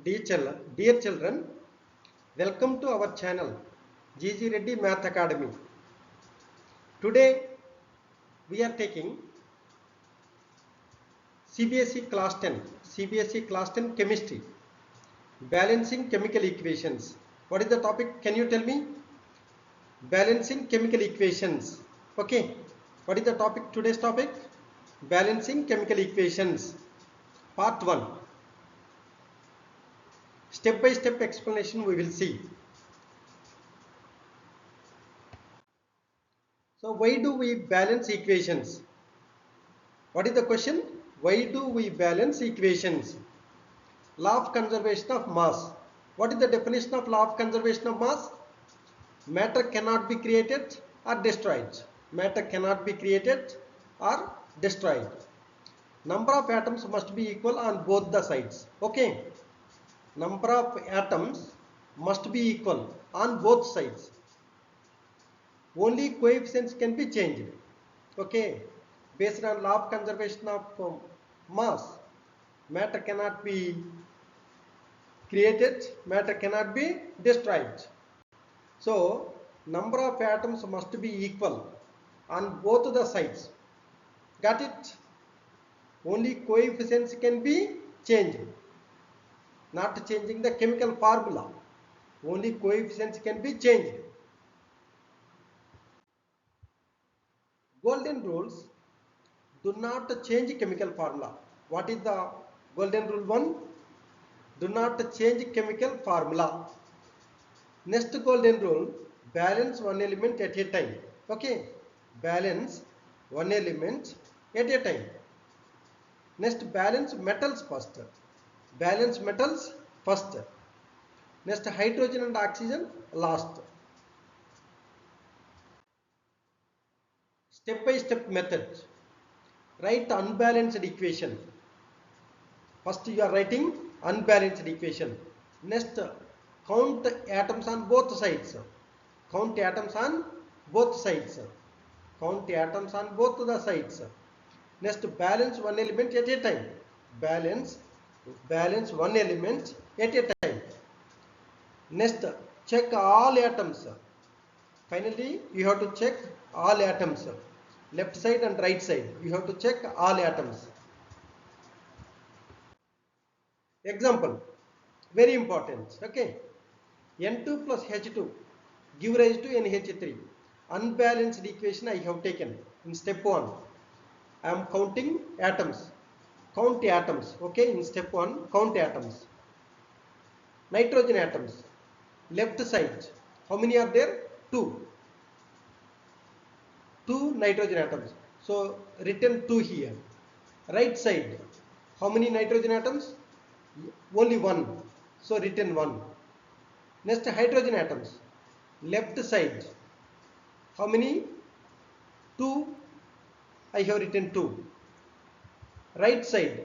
Dear children, welcome to our channel GG Reddy Math Academy. Today we are taking CBSE class 10 chemistry, balancing chemical equations. What is the topic? Can you tell me? Balancing chemical equations. Okay. What is the topic? Today's topic? Balancing chemical equations. Part 1. Step by step explanation we will see. So why do we balance equations? What is the question? Why do we balance equations? Law of conservation of mass. What is the definition of law of conservation of mass? Matter cannot be created or destroyed. Matter cannot be created or destroyed. Number of atoms must be equal on both the sides. Okay. Number of atoms must be equal on both sides. Only coefficients can be changed. Okay. Based on law of conservation of mass, matter cannot be created, matter cannot be destroyed. So number of atoms must be equal on both the sides. Got it? Only coefficients can be changed, not changing the chemical formula. Only coefficients can be changed. Golden rules do not change chemical formula. What is the golden rule 1? Do not change chemical formula. Next golden rule, balance one element at a time. Okay, balance one element at a time. Next, balance metals first. Balance metals first. Next, hydrogen and oxygen last. Step by step method. Write unbalanced equation. First you are writing unbalanced equation. Next, count atoms on both sides. Count atoms on both sides. Count atoms on both the sides. Next, balance one element at a time. Balance one element at a time. Next, check all atoms. Finally, you have to check all atoms. Left side and right side. You have to check all atoms. Example, very important. Okay, N2 plus H2 give rise to NH3. Unbalanced equation I have taken in step 1. I am counting atoms. Count atoms. Okay, in step 1, count atoms. Nitrogen atoms. Left side. How many are there? 2. 2 nitrogen atoms. So written 2 here. Right side. How many nitrogen atoms? Only 1. So written 1. Next, hydrogen atoms. Left side. How many? 2. I have written 2. Right side.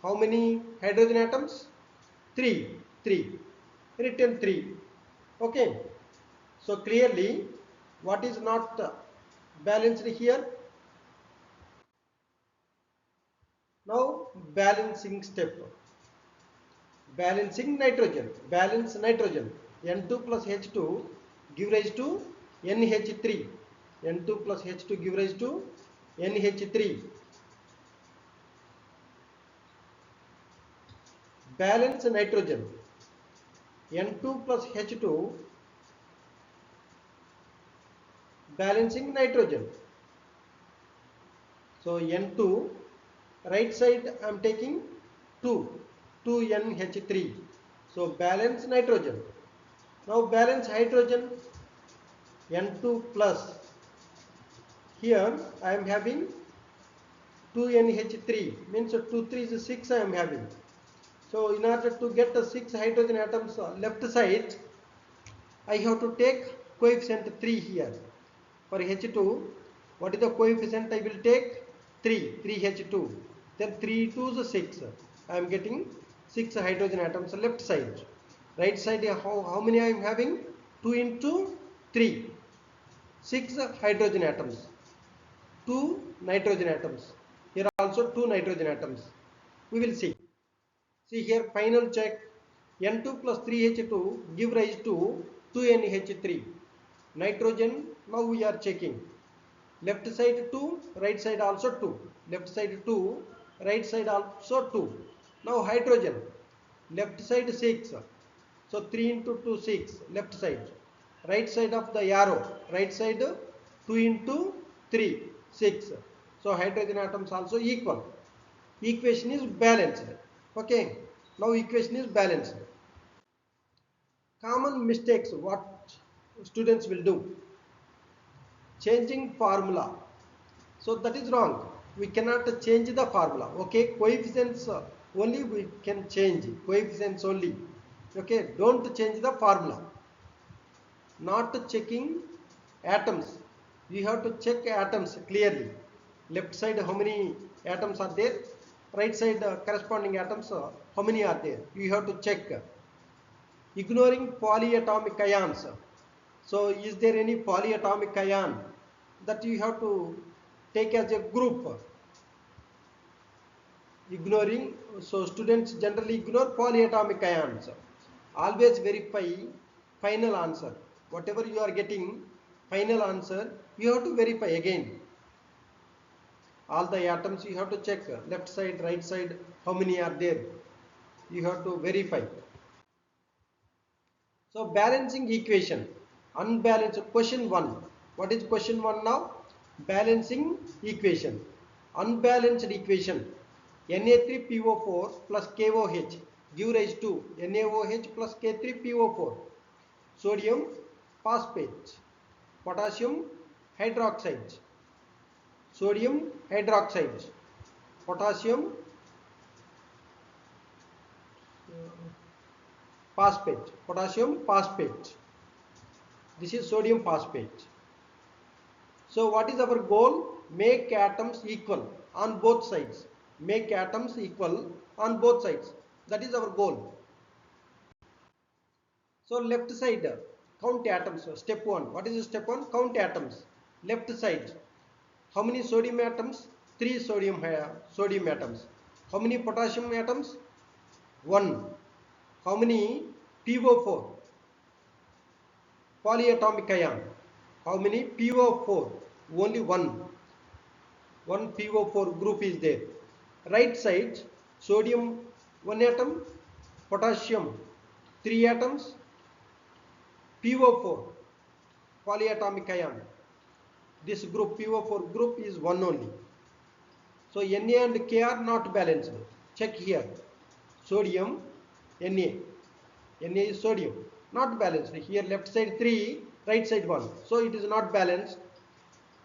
How many hydrogen atoms? 3. 3. Written 3. Okay. So clearly, what is not balanced here? Now balancing step. Balancing nitrogen. Balance nitrogen. N2 plus H2 give rise to NH3. N2 plus H2 give rise to NH3. Balance nitrogen. N2 plus H2 balancing nitrogen. So N2, right side I am taking 2 NH3. So balance nitrogen. Now balance hydrogen. N2 plus. Here I am having 2 NH3, means 2 3 is 6 I am having. So in order to get the 6 hydrogen atoms left side, I have to take coefficient 3 here. For H2, what is the coefficient I will take? 3H2. Then 3 2 is 6. I am getting 6 hydrogen atoms left side. Right side, how many I am having? 2 into 3. 6 hydrogen atoms. 2 nitrogen atoms. Here also 2 nitrogen atoms. We will see. See here, final check. N2 plus 3H2 give rise to 2NH3. Nitrogen, now we are checking. Left side 2, right side also 2. Left side 2, right side also 2. Now hydrogen, left side 6. So 3 into 2, 6, left side. Right side of the arrow, right side 2 into 3, 6. So hydrogen atoms also equal. Equation is balanced. Okay, now equation is balanced. Common mistakes what students will do: changing formula. So that is wrong. We cannot change the formula. Okay, coefficients only we can change, coefficients only. Okay, don't change the formula. Not checking atoms, you have to check atoms clearly. Left side how many atoms are there, right side corresponding atoms how many are there, you have to check. Ignoring polyatomic ions. So is there any polyatomic ion that you have to take as a group? Ignoring, so students generally ignore polyatomic ions. Always verify final answer. Whatever you are getting final answer, you have to verify again. All the atoms you have to check, left side, right side, how many are there, you have to verify. So balancing equation, unbalanced. Question 1. What is question 1 now? Balancing equation. Unbalanced equation. Na3PO4 plus KOH give rise to NaOH plus K3PO4. Sodium phosphate. Potassium hydroxide. Sodium hydroxide. Potassium phosphate. Potassium phosphate. This is sodium phosphate. So what is our goal? Make atoms equal on both sides. Make atoms equal on both sides. That is our goal. So left side, count atoms. Step 1. What is step 1? Count atoms. Left side. How many sodium atoms? 3 sodium atoms. How many potassium atoms? 1. How many PO4? Polyatomic ion. How many PO4? Only 1. 1 PO4 group is there. Right side, sodium 1 atom, potassium 3 atoms, PO4 polyatomic ion. This group PO4 group is 1 only. So Na and K are not balanced. Check here. Sodium, Na. Na is sodium, not balanced. Here left side 3, right side 1. So it is not balanced.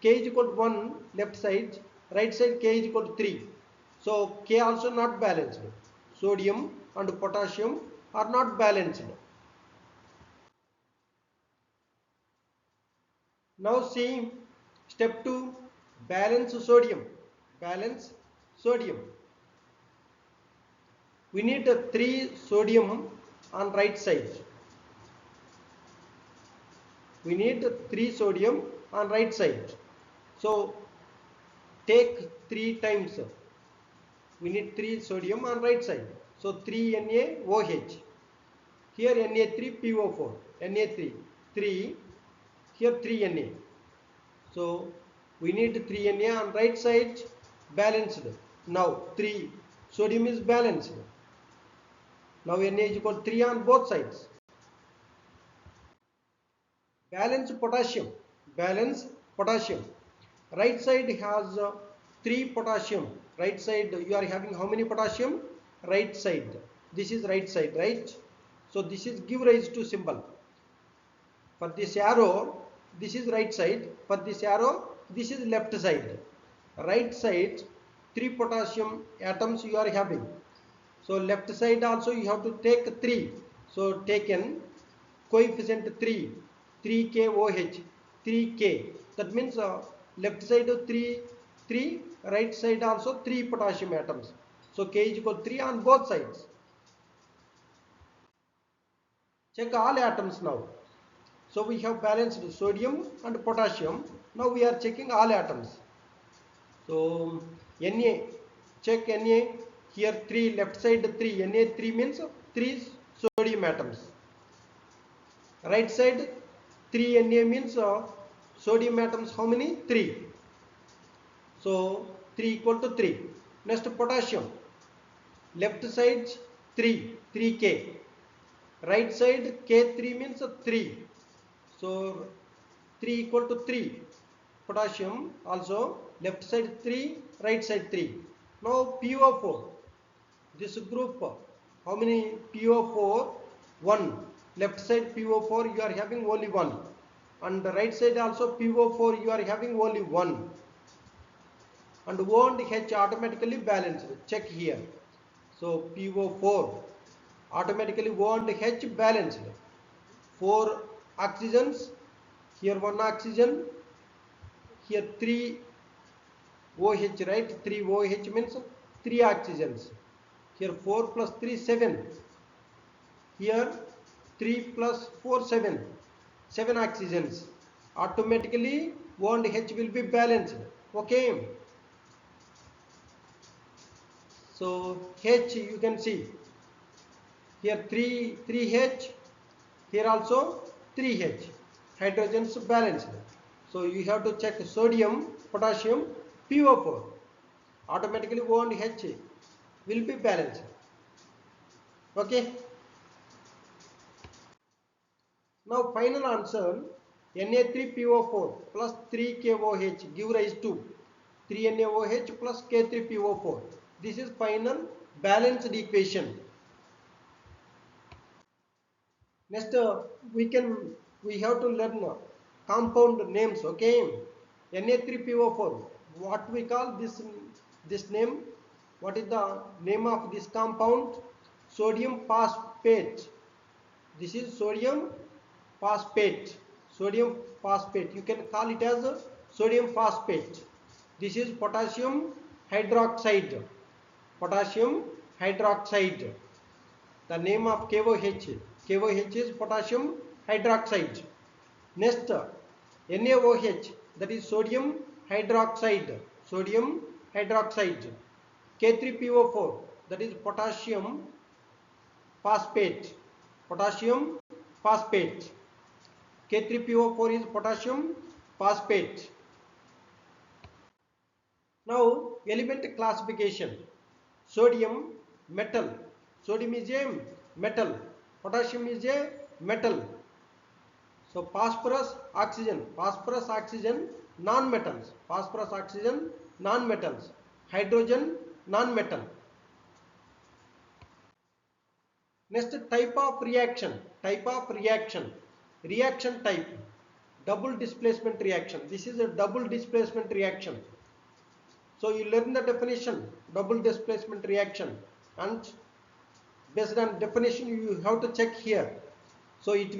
K is equal to 1 left side, right side K is equal to 3. So K also not balanced. Sodium and potassium are not balanced. Now see step 2, balance sodium. Balance sodium. We need 3 sodium on right side. We need 3 sodium on right side. So take 3 times. We need 3 sodium on right side. So 3 NaOH. Here Na3PO4. Na3. 3. Here 3 Na. So we need 3 Na on right side, balanced. Now 3. Sodium is balanced. Now Na is equal to 3 on both sides. Balance potassium. Balance potassium. Right side has 3 potassium. Right side you are having how many potassium? Right side. This is right side, right? So this is give rise to symbol. For this arrow, this is right side. For this arrow, this is left side. Right side, 3 potassium atoms you are having. So left side also you have to take 3. So taken coefficient 3, 3KOH, 3K. That means left side 3, right side also 3 potassium atoms. So K is equal to 3 on both sides. Check all atoms now. So we have balanced sodium and potassium. Now we are checking all atoms. So Na, check Na. Here 3, left side 3. Na 3 means 3 sodium atoms. Right side 3Na means sodium atoms how many? 3. So 3 equal to 3. Next potassium. Left side 3, 3K. Right side K3 means 3. So 3 equal to 3. Potassium also left side 3, right side 3. Now PO4. This group, how many PO4? 1. Left side PO4 you are having only 1. And the right side also PO4 you are having only 1. And O and H automatically balanced. Check here. So PO4 automatically O and H balanced. 4 oxygens, here 1 oxygen, here 3 OH, right? 3 OH means 3 oxygens. Here 4 plus 3 7. Here 3 plus 4 7. 7 oxygens. Automatically O and H will be balanced. Okay. So H you can see here 3H, here also 3H. Hydrogens balanced. So you have to check sodium, potassium, PO4. Automatically O and H will be balanced. Okay. Now final answer, Na3PO4 plus 3KOH give rise to 3NaOH plus K3PO4. This is final balanced equation. Next we have to learn compound names. Okay. Na3PO4. What we call this name? What is the name of this compound? Sodium phosphate. This is sodium phosphate. Sodium phosphate. You can call it as sodium phosphate. This is potassium hydroxide. Potassium hydroxide. The name of KOH. KOH is potassium hydroxide. Next, NaOH, that is sodium hydroxide. Sodium hydroxide. K3PO4, that is potassium phosphate. Potassium phosphate. K3PO4 is potassium phosphate. Now, element classification. Sodium, metal. Sodium is a metal. Potassium is a metal. So phosphorus, oxygen. Phosphorus, oxygen, non-metals. Phosphorus, oxygen, non-metals. Hydrogen, non-metal. Next, type of reaction. Type of reaction. Reaction type. Double displacement reaction. This is a double displacement reaction. So you learn the definition, double displacement reaction, and based on definition you have to check here. So it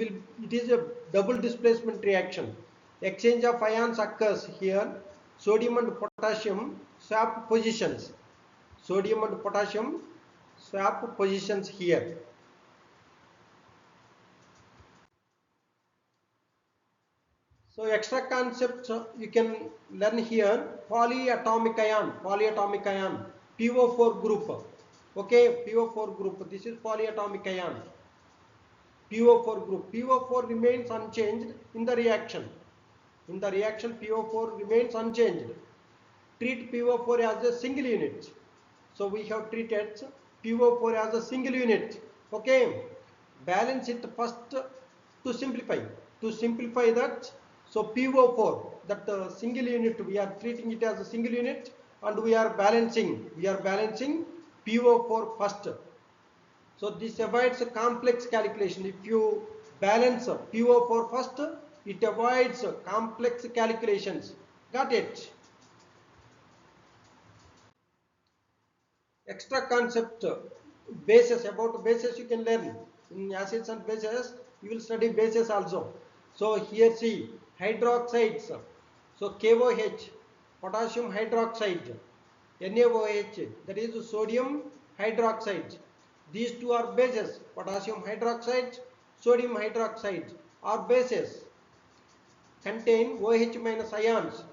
is a double displacement reaction. Exchange of ions occurs here. Sodium and potassium swap positions. Sodium and potassium swap positions here. So extra concepts you can learn here. Polyatomic ion, PO4 group. Okay, PO4 group. This is polyatomic ion. PO4 group. PO4 remains unchanged in the reaction. In the reaction, PO4 remains unchanged. Treat PO4 as a single unit. So we have treated PO4 as a single unit. Okay. Balance it first to simplify. To simplify that, so PO4, that single unit, we are treating it as a single unit, and we are balancing PO4 first. So this avoids a complex calculation. If you balance PO4 first, it avoids complex calculations. Got it? Extra concept, bases. About bases you can learn. In acids and bases, you will study bases also. So here see, hydroxides. So KOH, potassium hydroxide. NaOH, that is sodium hydroxide. These two are bases. Potassium hydroxide, sodium hydroxide are bases. Contain OH minus ions.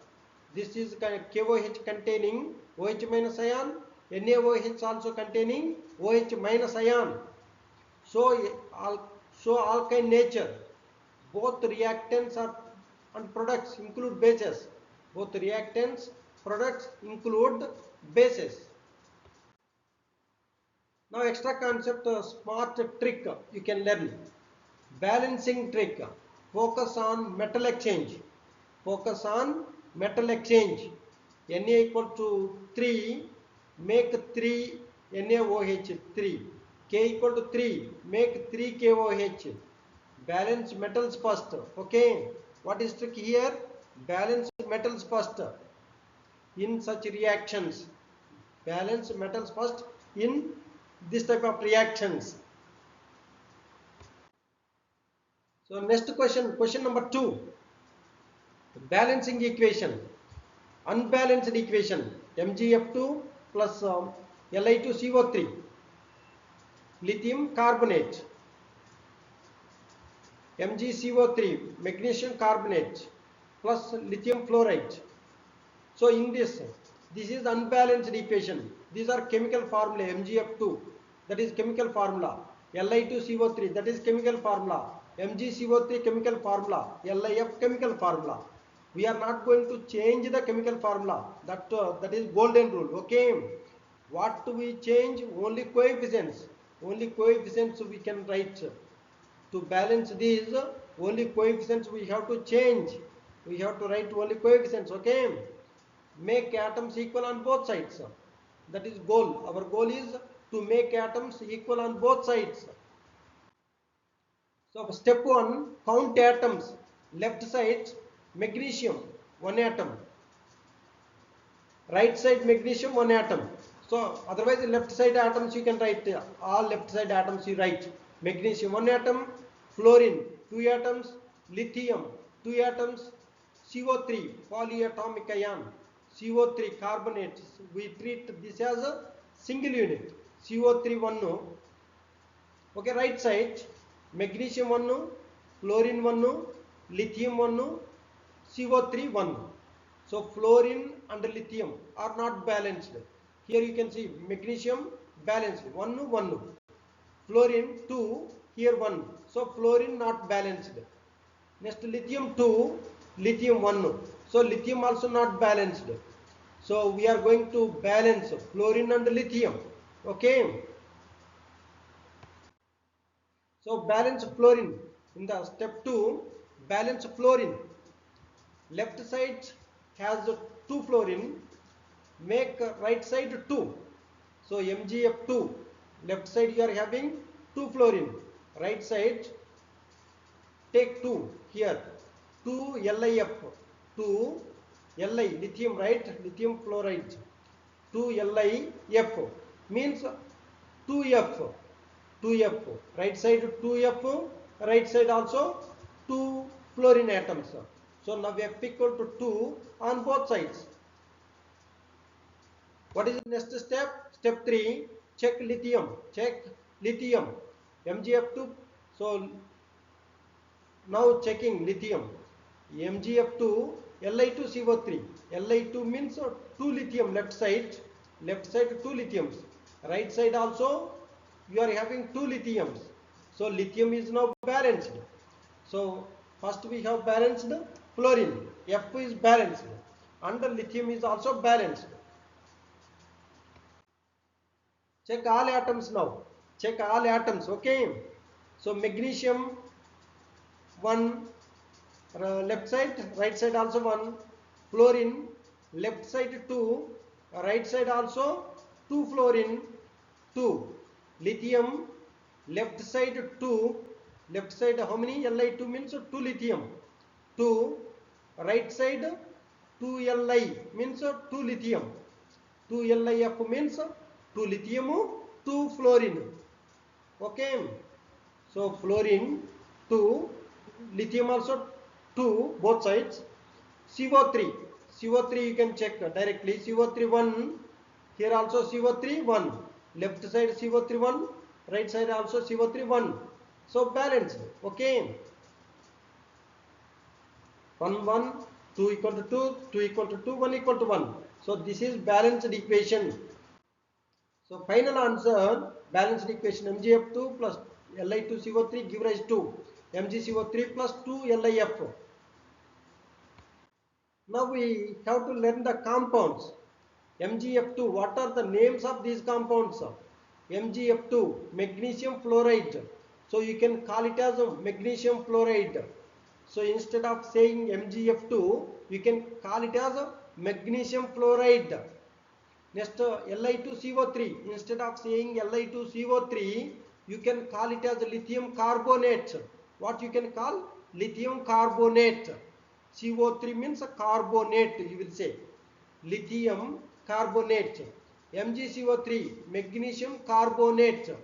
This is KOH containing OH minus ion. NaOH also containing OH minus ion. So so alkyne nature. Both reactants are and products include bases. Both reactants, products include bases. Now extra concept, smart trick you can learn. Balancing trick. Focus on metal exchange. Focus on metal exchange. Na equal to 3, make 3 NaOH 3. K equal to 3, make 3 KOH. Balance metals first. Okay. What is trick here? Balance metals first in such reactions. Balance metals first in this type of reactions. So next question, question number 2. Balancing equation. Unbalanced equation. MgF2 plus Li2CO3. Lithium carbonate. MgCO3, magnesium carbonate plus lithium fluoride. So in this is unbalanced equation. These are chemical formula. MgF2, that is chemical formula. Li2CO3, that is chemical formula. MgCO3 chemical formula. LiF chemical formula. We are not going to change the chemical formula. That is golden rule. Okay. What do we change? Only coefficients. Only coefficients we can write. To balance these, only coefficients we have to change. We have to write only coefficients. Okay. Make atoms equal on both sides. That is goal. Our goal is to make atoms equal on both sides. So step 1, count atoms. Left side magnesium 1 atom, right side magnesium 1 atom. So otherwise left side atoms you can write, all left side atoms you write. Magnesium 1 atom, fluorine 2 atoms, lithium 2 atoms, CO3 polyatomic ion, CO3 carbonate. We treat this as a single unit. CO3 1. Okay, right side magnesium 1, fluorine 1, lithium 1, CO3 1. So fluorine and lithium are not balanced. Here you can see magnesium balanced 1 1, fluorine 2, here 1. So fluorine not balanced. Next lithium 2, lithium 1. So lithium also not balanced. So we are going to balance fluorine and lithium. Okay. So balance fluorine. In the step 2, balance fluorine. Left side has 2 fluorine, make right side 2. So MgF2, left side you are having 2 fluorine, right side take 2 here, 2 LiF, 2 Li, lithium, right, lithium fluoride, 2 LiF means 2F, 2F, right side 2F, right side also 2 fluorine atoms. So now F equal to 2 on both sides. What is the next step? Step 3, check lithium. Check lithium. MgF2. So now checking lithium. MgF2, Li2CO3. Li2 means 2 lithium left side 2 lithiums. Right side also you are having 2 lithiums. So lithium is now balanced. So first we have balanced fluorine. F is balanced and the lithium is also balanced. Check all atoms now. Check all atoms. Okay. So magnesium 1, left side, right side also 1. Fluorine, left side 2, right side also 2 fluorine, 2. Lithium, left side 2, left side how many? Li2 means 2 lithium, 2. Right side 2 Li means 2 lithium, 2 LiF means 2 lithium, 2 fluorine. Okay. So fluorine 2, lithium also 2, both sides. CO3, CO3 you can check directly. CO3 1, here also CO3 1, left side CO3 1, right side also CO3 1. So balanced. Okay. 1 1, 2 equal to 2, 2 equal to 2, 1 equal to 1. So this is balanced equation. So final answer, balanced equation MgF2 plus Li2CO3 give rise to MgCO3 plus 2 LiF. Now we have to learn the compounds. MgF2, what are the names of these compounds? MgF2, magnesium fluoride. So you can call it as magnesium fluoride. So instead of saying MgF2, you can call it as magnesium fluoride. Next, Li2CO3. Instead of saying Li2CO3, you can call it as lithium carbonate. What you can call? Lithium carbonate. CO3 means a carbonate, you will say. Lithium carbonate. MgCO3, magnesium carbonate.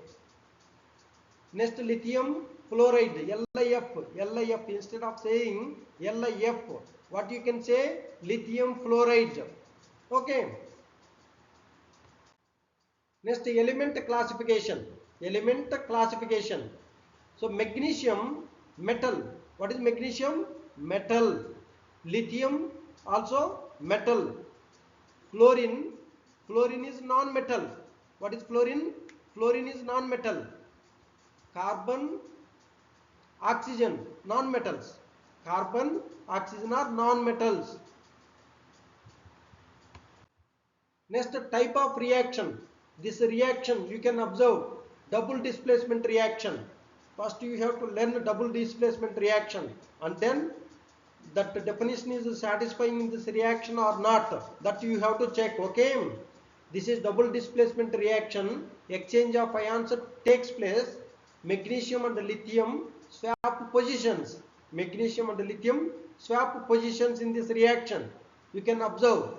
Next, lithium fluoride, LiF. LiF, instead of saying LiF, what you can say? Lithium fluoride. Okay. Next, element classification. Element classification. So magnesium, metal. What is magnesium? Metal. Lithium, also metal. Fluorine, fluorine is non-metal. What is fluorine? Fluorine is non-metal. Carbon, oxygen, non-metals. Carbon, oxygen are non-metals. Next, type of reaction. This reaction you can observe double displacement reaction. First you have to learn double displacement reaction, and then that definition is satisfying in this reaction or not, that you have to check. Okay, this is double displacement reaction. Exchange of ions takes place. Magnesium and lithium swap positions. Magnesium and lithium swap positions in this reaction. You can observe.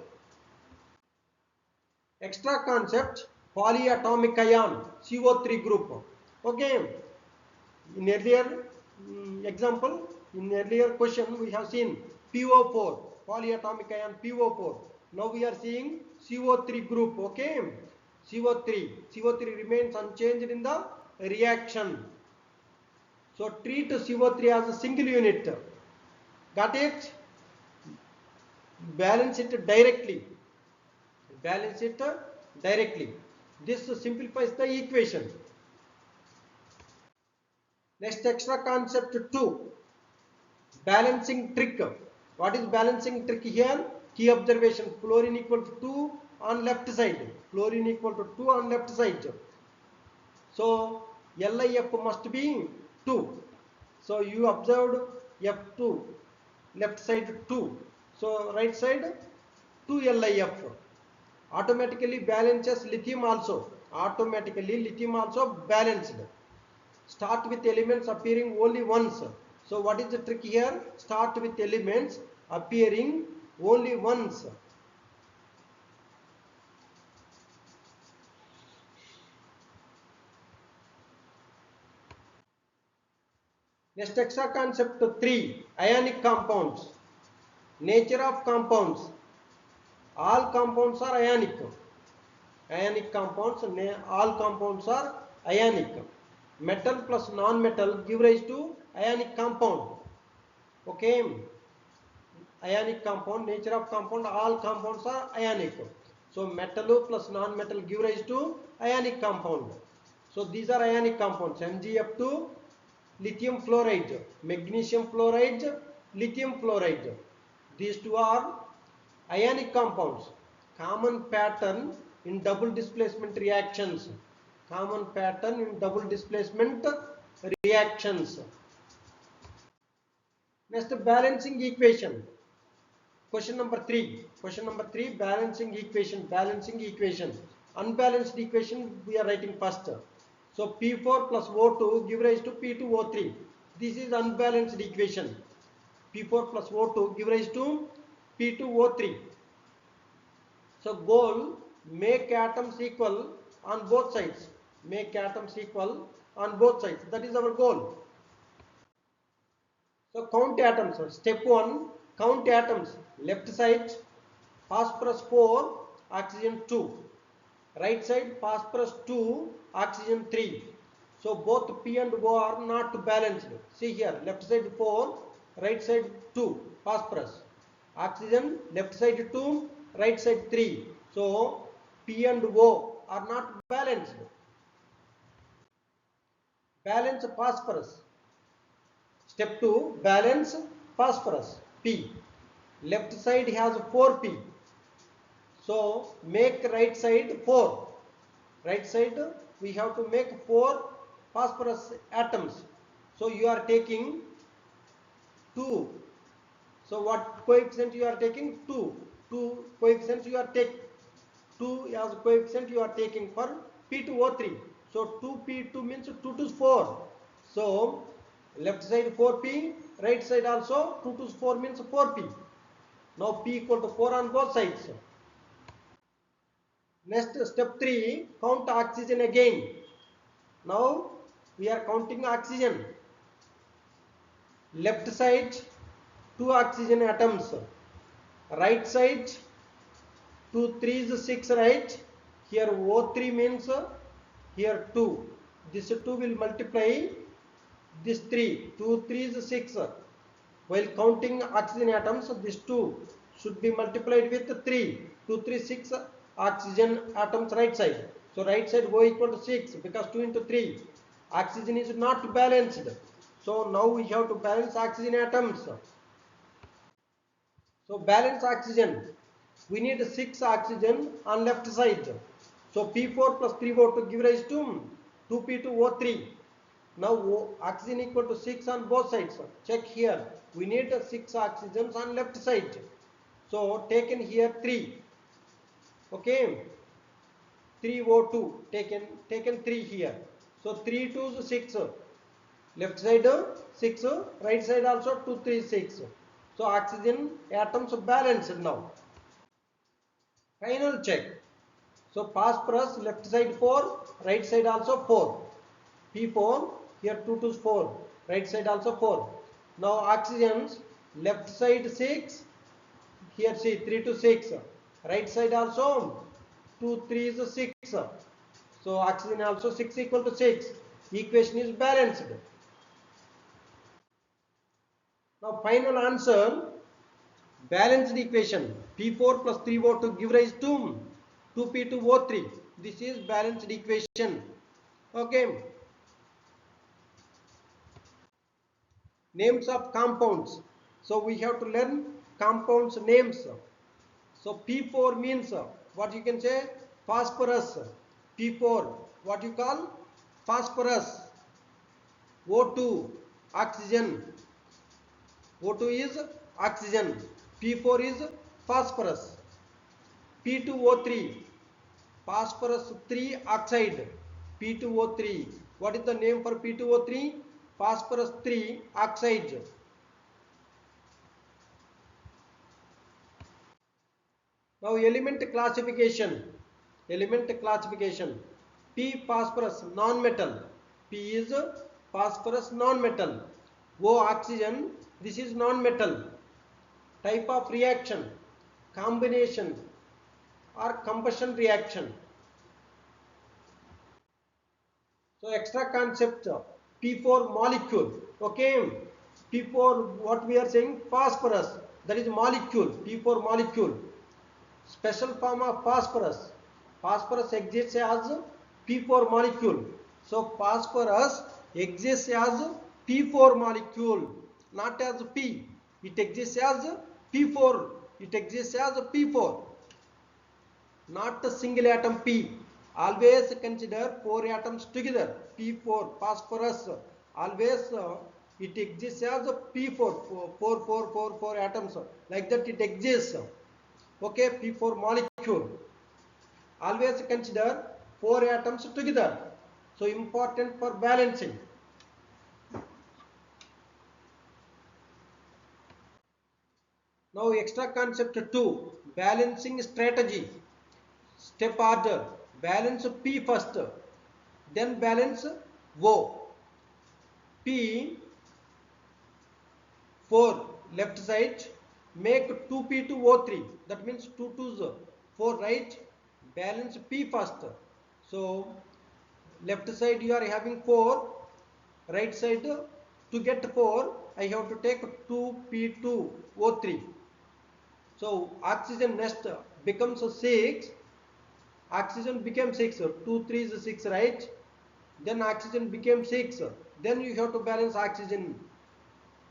Extra concept, polyatomic ion, CO3 group. Okay, in earlier example, in earlier question we have seen PO4, polyatomic ion PO4. Now we are seeing CO3 group. Okay, CO3 remains unchanged in the reaction. So treat CO3 as a single unit. Got it? Balance it directly. Balance it directly. This simplifies the equation. Next, extra concept 2, balancing trick. What is balancing trick here? Key observation, fluorine equal to 2 on left side. Fluorine equal to 2 on left side. So LiF must be 2. So you observed F2, left side 2. So right side 2 LiF. Automatically balances lithium also. Automatically lithium also balanced. Start with elements appearing only once. So what is the trick here? Start with elements appearing only once. Next, extra concept 3, ionic compounds. Nature of compounds. All compounds are ionic. Ionic compounds, all compounds are ionic. Metal plus non-metal give rise to ionic compound. Okay, ionic compound, nature of compound, all compounds are ionic. So metal plus non-metal give rise to ionic compound. So these are ionic compounds. MgF2, lithium fluoride, magnesium fluoride, lithium fluoride. These two are ionic compounds. Common pattern in double displacement reactions. Common pattern in double displacement reactions. Next, balancing equation. Question number 3. Question number 3, balancing equation. Balancing equation. Unbalanced equation we are writing first. So P4 plus O2 give rise to P2O3. This is unbalanced equation. P4 plus O2 give rise to P2O3. So goal, make atoms equal on both sides. Make atoms equal on both sides. That is our goal. So count atoms. Step 1, count atoms. Left side, phosphorus 4, oxygen 2. Right side, phosphorus 2, oxygen 3. So both P and O are not balanced. See here, left side 4, right side 2, phosphorus. Oxygen, left side 2, right side 3. So P and O are not balanced. balance phosphorus. Step 2, balance phosphorus, P. Left side has 4P. So make right side 4. Right side we have to make 4 phosphorus atoms. So you are taking 2. So what coefficient you are taking? 2. 2 coefficients you are taking. 2 as coefficient you are taking for P2O3. So 2P2 means 2 to 4. So left side 4P, right side also 2 to 4 means 4P. Now P equal to 4 on both sides. Next step 3, count oxygen again. Now we are counting oxygen. Left side 2 oxygen atoms. Right side 2 3 is 6, right? Here O3 means here 2. This 2 will multiply this 3. 2 3 is 6. While counting oxygen atoms, this 2 should be multiplied with 3. 2 3 6 oxygen atoms right side. So right side O equal to 6 because 2 into 3. Oxygen is not balanced. So now we have to balance oxygen atoms. So balance oxygen. We need 6 oxygen on left side. So P4 plus 3O2 give rise to 2P2O3. Now oxygen equal to 6 on both sides. Check here. We need 6 oxygens on left side. So taken here 3. Okay. 3O2 taken 3 here. So 3 2 6. Left side 6, right side also 2 3 6. So oxygen atoms balanced now. Final check. So phosphorus left side 4, right side also 4. P4 here 2 to 4, right side also 4. Now oxygens left side 6, here see 3 to 6, right side also 2 3 is 6. So oxygen also 6 equal to 6. Equation is balanced. Now final answer, balanced equation P4 plus 3O2 give rise to 2P2O3. This is balanced equation. Okay. Names of compounds. So we have to learn compounds names. So P4 means what you can say? Phosphorus. P4 what you call? Phosphorus. O2 oxygen. O2 is oxygen. P4 is phosphorus. P2O3 phosphorus 3 oxide. P2O3. What is the name for P2O3? Phosphorus 3 oxide. Now element classification. Element classification. P phosphorus non-metal. P is phosphorus non-metal. O oxygen. This is non-metal. Type of reaction. Combination or combustion reaction. So extra concept P4 molecule. Okay. P4 what we are saying? Phosphorus. That is molecule. P4 molecule. Special form of phosphorus. Phosphorus exists as P4 molecule. So phosphorus exists as P4 molecule, not as P. It exists as P4. It exists as P4, not a single atom P. Always consider 4 atoms together. P4 phosphorus. Always it exists as a P4, 4 atoms. Like that it exists. Okay, P4 molecule. Always consider 4 atoms together. So important for balancing. Now extra concept 2, balancing strategy. Step order. Balance P first, then balance O. P 4 left side, make 2P2O3. That means 2 2s 4, right? Balance P first. So left side you are having 4, right side to get 4 I have to take 2P2O3. So oxygen next becomes 6. Oxygen became 6. 2 3 is 6, right? then oxygen became 6, then you have to balance oxygen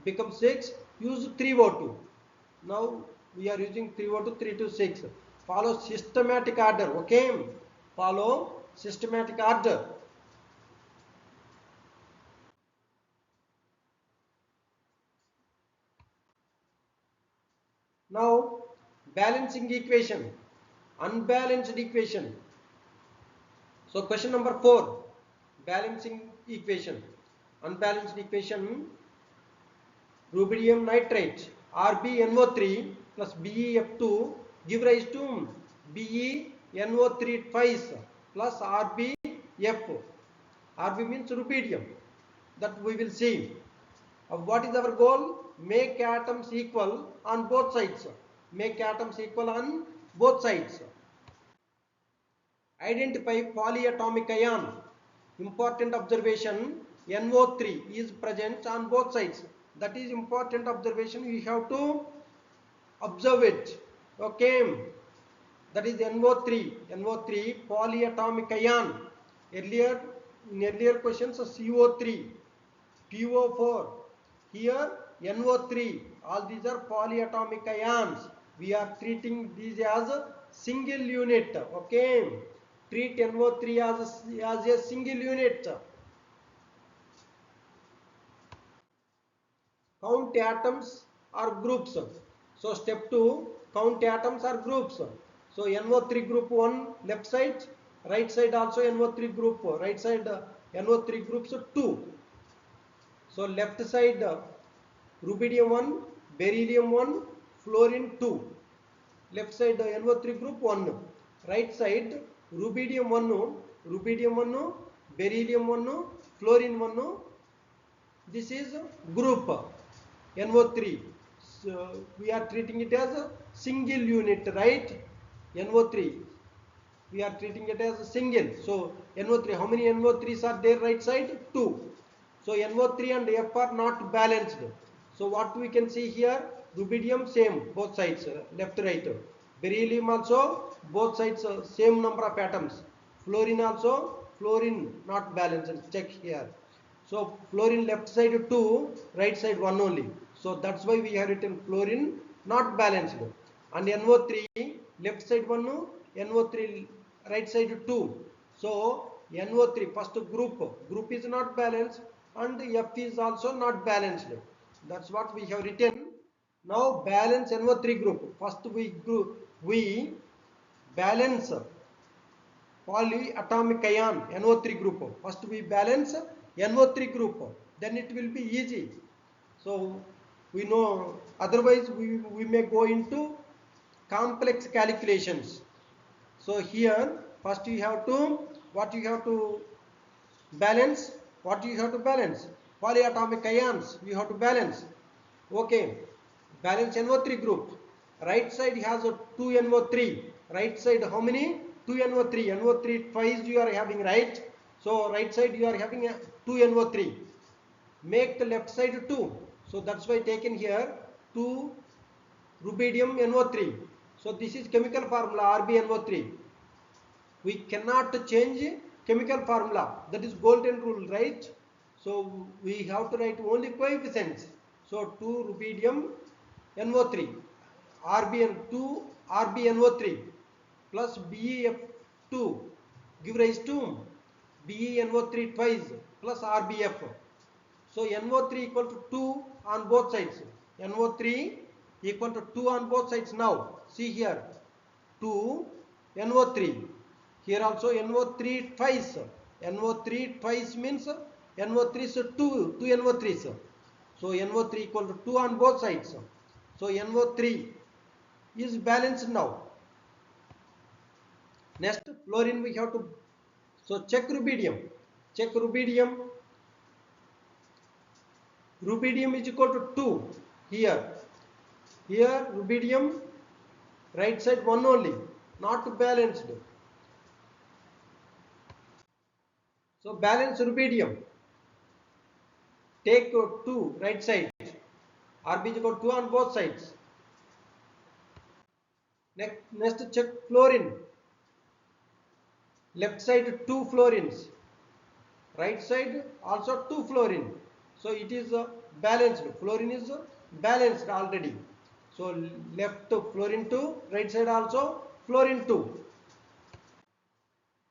become 6, use 3O2. Now we are using 3O2, 3 to 6. Follow systematic order, okay? Follow systematic order. Now balancing equation, unbalanced equation. So question number 4, balancing equation. Unbalanced equation, rubidium nitrate RbNO3 plus BeF2 give rise to BeNO3 twice plus RbF. Rb means rubidium, that we will see. What is our goal? Make atoms equal on both sides. Make atoms equal on both sides. Identify polyatomic ion. Important observation, NO3 is present on both sides. That is important observation, we have to observe it. Okay, that is NO3 polyatomic ion. Earlier, in earlier questions, CO3, PO4, here NO3, all these are polyatomic ions. We are treating these as a single unit. Okay, treat NO3 as a single unit. Count atoms or groups. So step 2, count atoms or groups. So NO3 group 1 left side, right side also NO3 group, right side NO3 groups 2. So left side rubidium 1, beryllium 1, fluorine 2. Left side NO3 group 1. Right side rubidium 1, beryllium 1, fluorine 1. This is group NO3. So we are treating it as a single unit, right? NO3. We are treating it as a single. So NO3, how many NO3s are there right side? 2. So NO3 and F are not balanced. So what we can see here, rubidium same, both sides, left right. Beryllium also, both sides same number of atoms. Fluorine also, fluorine not balanced, check here. So fluorine left side 2, right side 1 only. So that's why we have written fluorine not balanced. And NO3 left side 1, NO3 right side 2. So NO3 first group is not balanced and F is also not balanced. That's what we have written. Now balance NO3 group. First we balance polyatomic ion NO3 group. First we balance NO3 group, then it will be easy. So we know, otherwise we may go into complex calculations. So here first you have to, what you have to balance, polyatomic ions you have to balance. Okay, balance NO3 group. Right side has a 2 NO3. Right side how many? 2 NO3. NO3 twice you are having, right? So right side you are having a 2 NO3. Make the left side 2. So that's why taken here 2 rubidium NO3. So this is chemical formula RbNO3. We cannot change chemical formula. That is golden rule, right? So we have to write only coefficients. So 2 rubidium NO3, RbN2 RbNO3 plus BeF2 give rise to BeNO3 twice plus RbF. So NO3 equal to 2 on both sides. NO3 equal to 2 on both sides. Now see here 2 NO3. Here also NO3 twice. NO3 twice means NO3 is 2 NO3s. So NO3 equal to 2 on both sides. So NO3 is balanced now. Next fluorine we have to, so check rubidium. Check rubidium. Rubidium is equal to 2 here. Here rubidium right side 1 only, not balanced. So balance rubidium. Take 2 right side. Rb is equal to 2 on both sides. Next check fluorine. Left side 2 fluorines. right side also 2 fluorine, so it is balanced. Fluorine is balanced already, so left fluorine 2, right side also fluorine 2.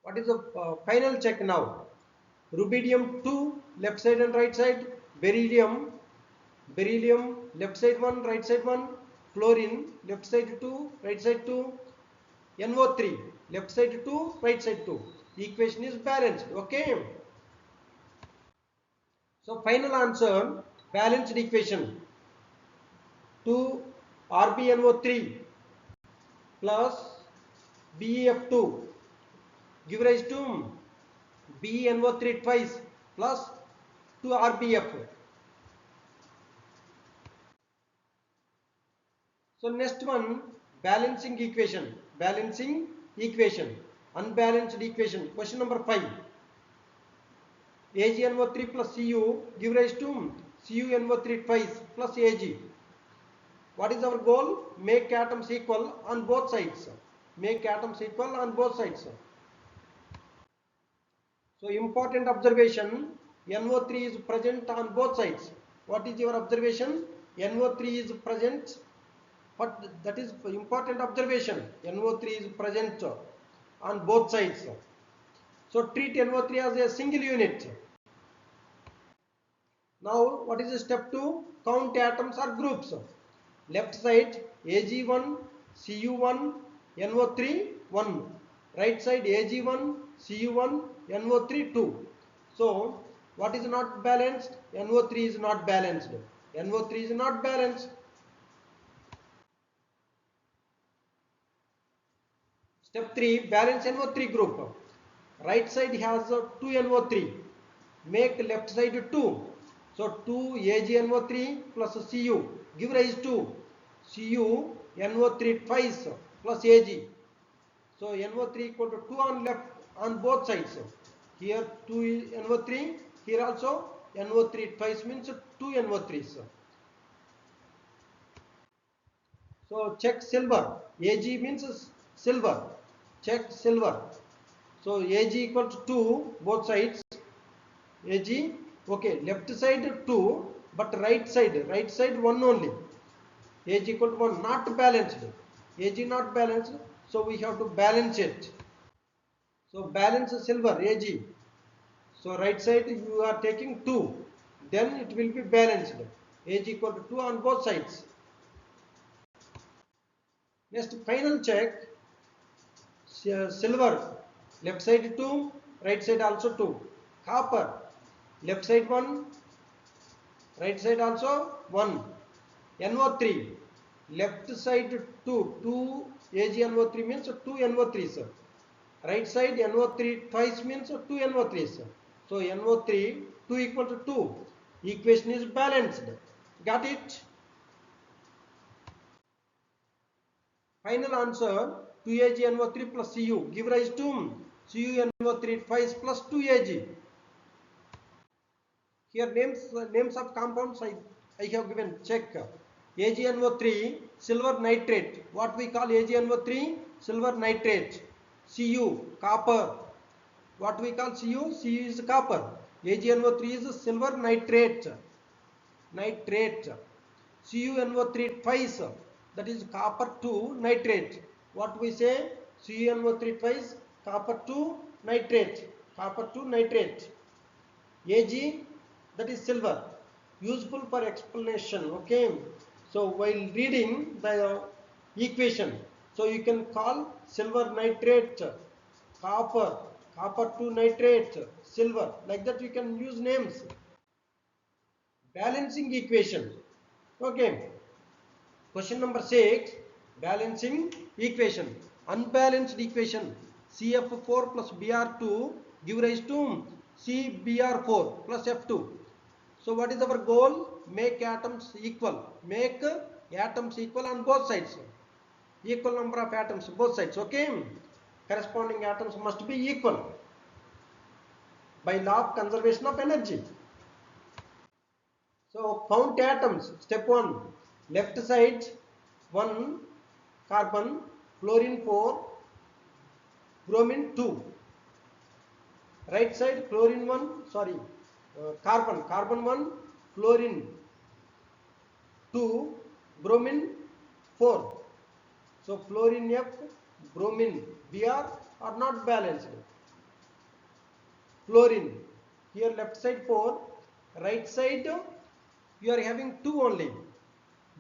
What is the final check now? Rubidium 2 left side and right side, beryllium left side 1 right side 1, fluorine left side 2 right side 2, NO3 left side 2 right side 2. Equation is balanced. Okay, so final answer, balanced equation, 2 RbNO3 plus BeF2 give rise to BeNO3 twice plus 2 RbF. So next one, balancing equation, unbalanced equation, question number 5. AgNO3 plus Cu give rise to CuNO3 twice plus Ag. What is our goal? Make atoms equal on both sides. Make atoms equal on both sides. So important observation, NO3 is present on both sides. What is your observation? NO3 is present. But that is important observation. NO3 is present on both sides. So treat NO3 as a single unit. Now what is step 2? Count atoms or groups. Left side Ag1, Cu1, NO3 1. Right side Ag1, Cu1, NO3 2. So what is not balanced? NO3 is not balanced. NO3 is not balanced. Step 3, balance NO3 group. Right side has 2 NO3. Make left side 2. So 2 AgNO3 plus Cu give rise to CuNO3 twice plus Ag. So NO3 equal to 2 on left on both sides. Here 2 NO3, here also NO3 twice means 2 NO3s. So check silver. Ag means silver. Check silver. So Ag equal to 2 both sides. Ag, okay, left side 2, but right side 1 only. Ag equal to 1, not balanced. Ag not balanced, so we have to balance it. So balance silver, Ag. So right side you are taking 2, then it will be balanced. Ag equal to 2 on both sides. Next, final check. Silver, left side 2, right side also 2. Copper, left side 1, right side also 1. NO3, left side 2, 2 AgNO3 means 2 NO3s. Right side NO3 twice means 2 NO3s. So NO3 2 equal to 2. Equation is balanced. Got it? Final answer, 2AgNO3 plus Cu give rise to CuNO3 twice plus 2Ag. Here names of compounds I have given. Check. AgNO3 silver nitrate. What we call AgNO3? Silver nitrate. Cu copper. What we call Cu? Cu is copper. AgNO3 is silver nitrate. CuNO3 twice. That is copper 2 nitrate. What we say? CuNO3 twice copper 2 nitrate. Copper 2 nitrate. Ag, that is silver, useful for explanation. Okay, so while reading the equation, so you can call silver nitrate copper 2 nitrate silver, like that you can use names. Balancing equation. Okay, question number 6, balancing equation, unbalanced equation, CF4 plus Br2 give rise to CBr4 plus F2. So what is our goal? Make atoms equal. Make atoms equal on both sides. Equal number of atoms both sides. Okay. Corresponding atoms must be equal by law of conservation of energy. So count atoms. Step 1. Left side 1 carbon, fluorine 4, bromine 2. right side chlorine 1, sorry, carbon 1, chlorine 2, bromine 4. So fluorine F, bromine Br are not balanced. Fluorine, here left side 4, right side you are having 2 only.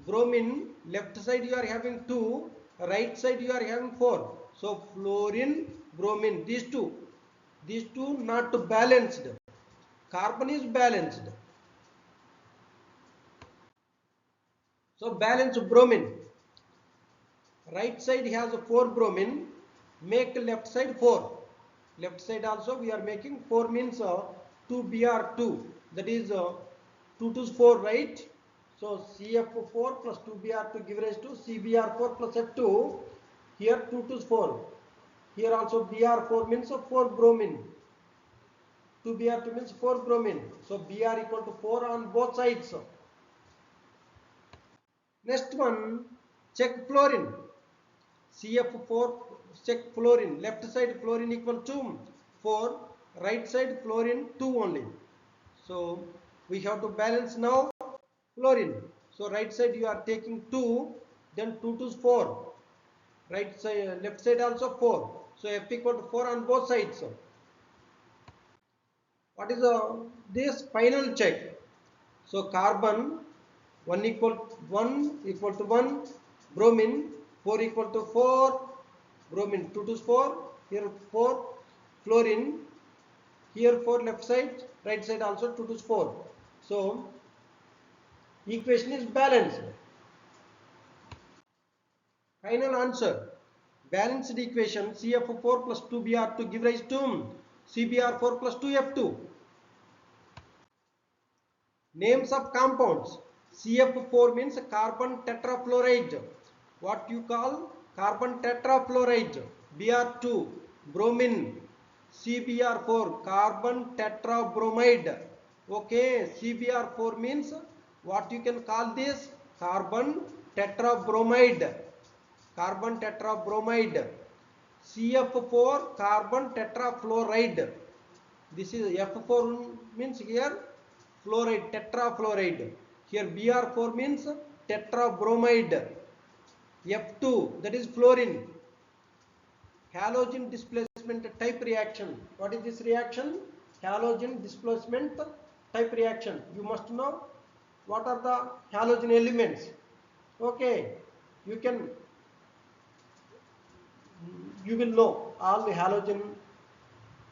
Bromine, left side you are having 2, right side you are having 4. So fluorine, bromine, these two not balanced. Carbon is balanced. So balance bromine. Right side has 4 bromine, make left side 4. Left side also we are making 4 means 2Br2, that is 2 to 4, right? So CF4 plus 2Br2 give rise to CBr4 plus F2. Here 2 to 4. Here also Br4 means 4 bromine. 2Br2 means 4 bromine. So Br equal to 4 on both sides. Next one, check fluorine. CF4, check fluorine. Left side fluorine equal to 4, right side fluorine 2 only. So we have to balance now fluorine. So right side you are taking 2, then 2 to 4. Right side, left side also 4. So F equal to 4 on both sides. What is this final check? So carbon 1 equal to 1, bromine 4 equal to 4, bromine 2 to 4, here 4, fluorine, here 4 left side, right side also 2 to 4. So equation is balanced. Final answer, balanced equation CF4 plus 2Br2 give rise to CBr4 plus 2F2. Names of compounds. CF4 means carbon tetrafluoride. What you call carbon tetrafluoride? Br2, bromine. CBr4, carbon tetrabromide. Okay, CBr4 means what you can call this? Carbon tetrabromide. Carbon tetrabromide. CF4, carbon tetrafluoride. This is F4 means here fluoride, tetrafluoride. Here Br4 means tetrabromide. F2, that is fluorine. Halogen displacement type reaction. What is this reaction? Halogen displacement type reaction. You must know what are the halogen elements. Okay, you will know all the halogen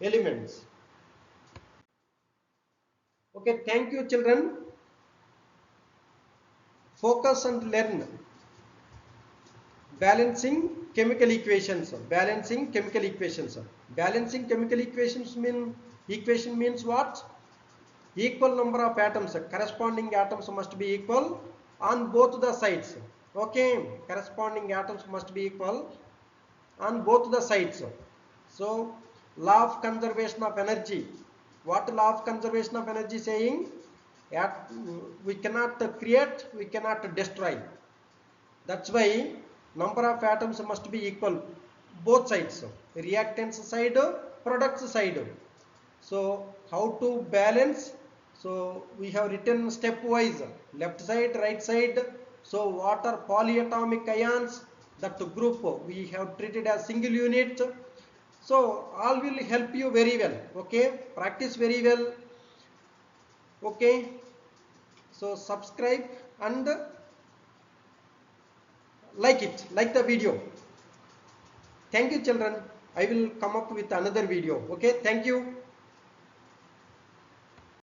elements. Okay, thank you children. Focus and learn. Balancing chemical equations. Balancing chemical equations. Balancing chemical equations means what? Equal number of atoms. Corresponding atoms must be equal on both the sides. Okay, corresponding atoms must be equal on both the sides. So law of conservation of energy. What law of conservation of energy saying? We cannot create, we cannot destroy. That's why number of atoms must be equal both sides, reactants side, products side. So how to balance? So we have written stepwise, left side, right side. So what are polyatomic ions? That group we have treated as single unit. So all will help you very well. Okay, practice very well. Okay, so subscribe and like the video. Thank you children. I will come up with another video. Okay, thank you.